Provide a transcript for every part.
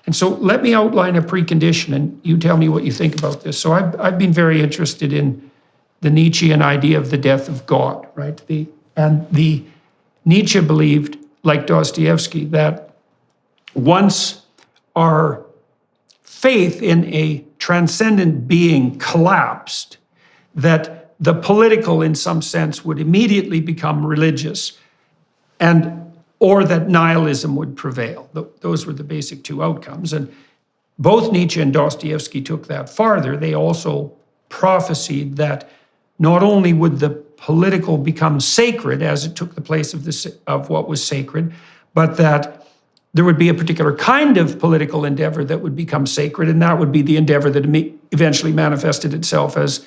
And so let me outline a precondition, and you tell me what you think about this. So I've been very interested in the Nietzschean idea of the death of God, right? Nietzsche believed, like Dostoevsky, that once our faith in a transcendent being collapsed, that the political, in some sense, would immediately become religious, or that nihilism would prevail. Those were the basic two outcomes. And both Nietzsche and Dostoevsky took that farther. They also prophesied that not only would the political become sacred as it took the place of what was sacred, but that there would be a particular kind of political endeavor that would become sacred, and that would be the endeavor that eventually manifested itself as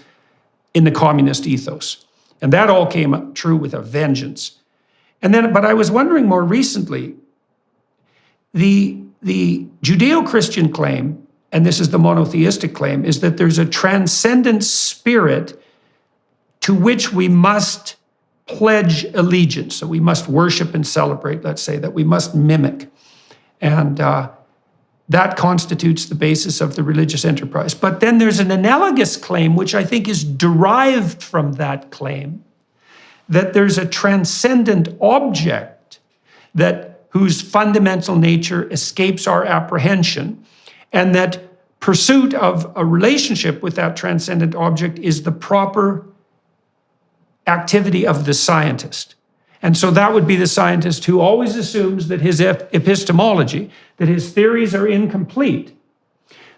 in the communist ethos. And that all came true with a vengeance. But I was wondering more recently, the Judeo-Christian claim, and this is the monotheistic claim, is that there's a transcendent spirit to which we must pledge allegiance. So we must worship and celebrate, let's say, that we must mimic. And that constitutes the basis of the religious enterprise. But then there's an analogous claim, which I think is derived from that claim, that there's a transcendent object whose fundamental nature escapes our apprehension, and that pursuit of a relationship with that transcendent object is the proper activity of the scientist. And so that would be the scientist who always assumes that his epistemology, that his theories are incomplete,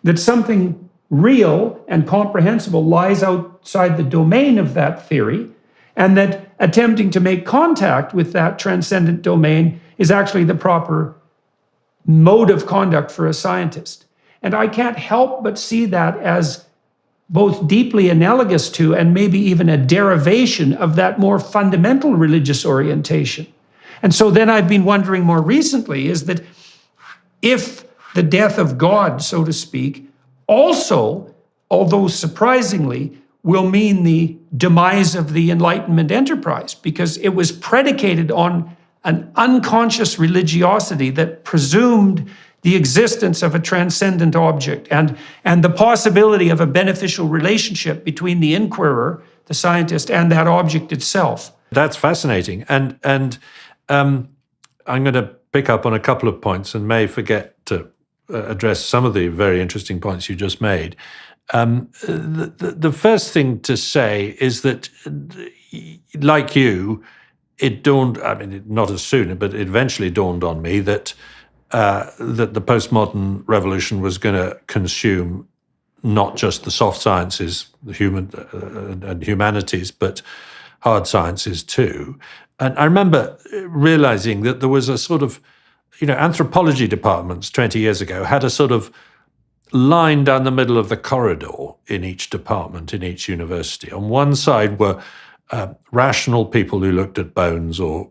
that something real and comprehensible lies outside the domain of that theory, and that attempting to make contact with that transcendent domain is actually the proper mode of conduct for a scientist. And I can't help but see that as both deeply analogous to and maybe even a derivation of that more fundamental religious orientation. And so then I've been wondering more recently is that if the death of God, so to speak, also, although surprisingly, will mean the demise of the Enlightenment enterprise, because it was predicated on an unconscious religiosity that presumed the existence of a transcendent object and the possibility of a beneficial relationship between the inquirer, the scientist, and that object itself. That's fascinating. And I'm going to pick up on a couple of points and may forget to address some of the very interesting points you just made. The first thing to say is that, like you, it dawned, not as soon, but it eventually dawned on me that the postmodern revolution was going to consume not just the soft sciences, the human and humanities, but hard sciences too. And I remember realizing that there was a sort of, anthropology departments 20 years ago had a sort of line down the middle of the corridor in each department, in each university. On one side were rational people who looked at bones or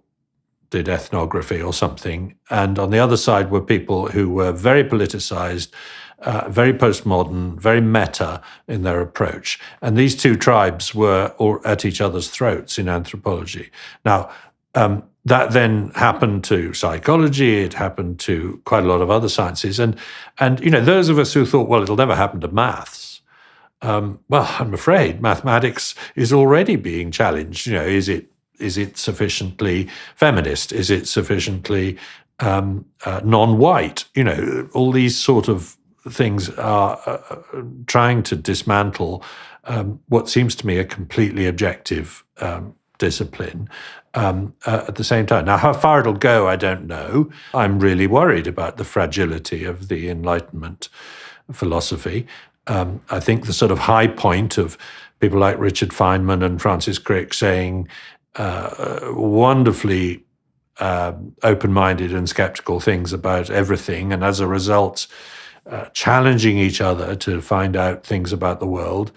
did ethnography or something. And on the other side were people who were very politicized, very postmodern, very meta in their approach. And these two tribes were at each other's throats in anthropology. Now, that then happened to psychology, it happened to quite a lot of other sciences. And those of us who thought, well, it'll never happen to maths, well, I'm afraid mathematics is already being challenged. Is it sufficiently feminist? Is it sufficiently non-white? All these sort of things are trying to dismantle what seems to me a completely objective discipline at the same time. Now, how far it'll go, I don't know. I'm really worried about the fragility of the Enlightenment philosophy. I think the sort of high point of people like Richard Feynman and Francis Crick saying wonderfully open-minded and skeptical things about everything, and as a result, challenging each other to find out things about the world,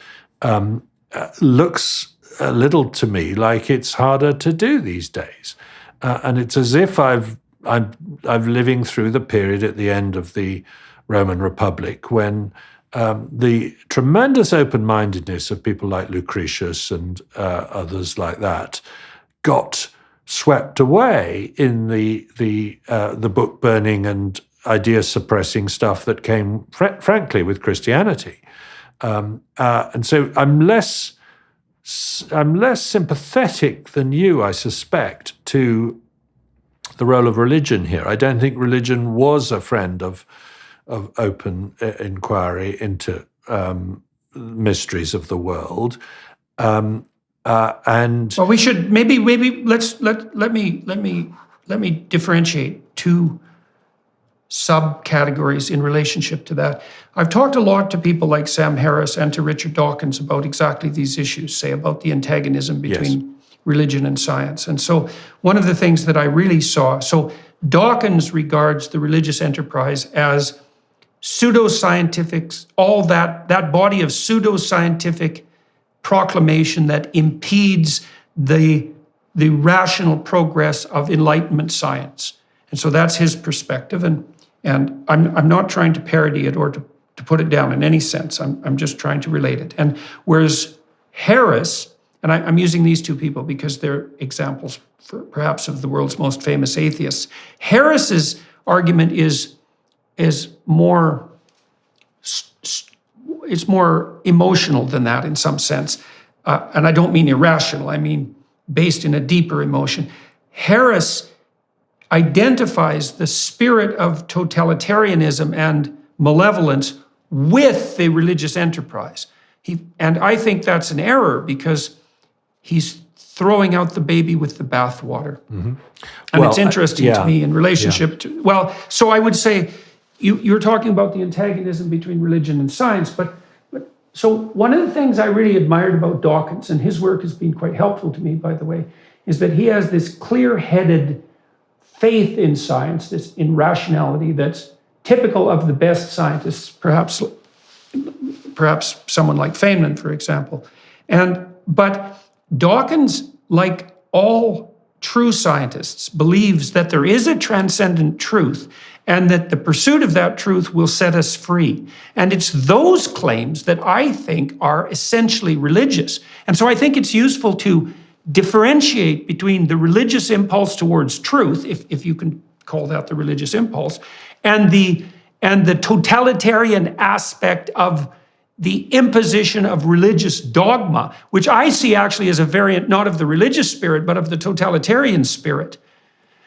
looks a little to me like it's harder to do these days. And it's as if I'm living through the period at the end of the Roman Republic when the tremendous open-mindedness of people like Lucretius and others like that got swept away in the book burning and idea-suppressing stuff that came, frankly, with Christianity. And so I'm less sympathetic than you, I suspect, to the role of religion here. I don't think religion was a friend of open inquiry into mysteries of the world. And well, we should maybe let me differentiate two subcategories in relationship to that. I've talked a lot to people like Sam Harris and to Richard Dawkins about exactly these issues, say about the antagonism between religion and science. And so one of the things that I really saw, so Dawkins regards the religious enterprise as pseudoscientific, all that body of pseudoscientific proclamation that impedes the rational progress of Enlightenment science. And so that's his perspective. And I'm not trying to parody it or to put it down in any sense. I'm just trying to relate it. And whereas Harris, and I'm using these two people because they're examples perhaps of the world's most famous atheists. Harris's argument is more, it's more emotional than that in some sense. And I don't mean irrational, I mean based in a deeper emotion. Harris identifies the spirit of totalitarianism and malevolence with the religious enterprise. And I think that's an error because he's throwing out the baby with the bathwater. Mm-hmm. And it's interesting to me in relationship to, well, so I would say you're talking about the antagonism between religion and science, but so one of the things I really admired about Dawkins, and his work has been quite helpful to me, by the way, is that he has this clear-headed faith in science, this in rationality that's typical of the best scientists, perhaps someone like Feynman, for example. But Dawkins, like all true scientists, believes that there is a transcendent truth and that the pursuit of that truth will set us free. And it's those claims that I think are essentially religious. And so I think it's useful to differentiate between the religious impulse towards truth, if you can call that the religious impulse, and the totalitarian aspect of the imposition of religious dogma, which I see actually as a variant not of the religious spirit, but of the totalitarian spirit.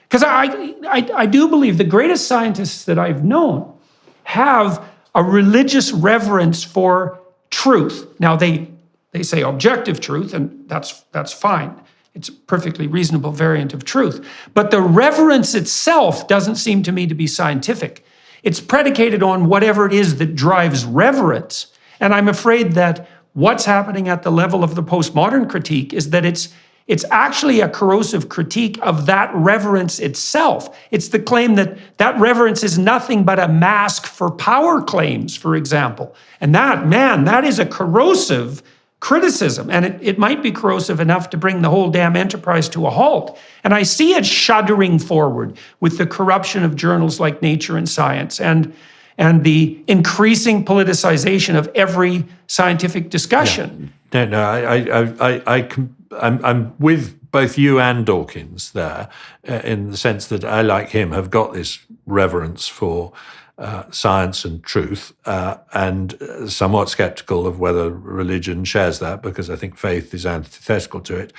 Because I do believe the greatest scientists that I've known have a religious reverence for truth. Now, they say objective truth, and that's fine. It's a perfectly reasonable variant of truth. But the reverence itself doesn't seem to me to be scientific. It's predicated on whatever it is that drives reverence. And I'm afraid that what's happening at the level of the postmodern critique is that it's actually a corrosive critique of that reverence itself. It's the claim that reverence is nothing but a mask for power claims, for example. And that is a corrosive criticism. And it might be corrosive enough to bring the whole damn enterprise to a halt. And I see it shuddering forward with the corruption of journals like Nature and Science and the increasing politicization of every scientific discussion. Yeah. No, I'm with both you and Dawkins there, in the sense that I, like him, have got this reverence for science and truth, and somewhat skeptical of whether religion shares that, because I think faith is antithetical to it.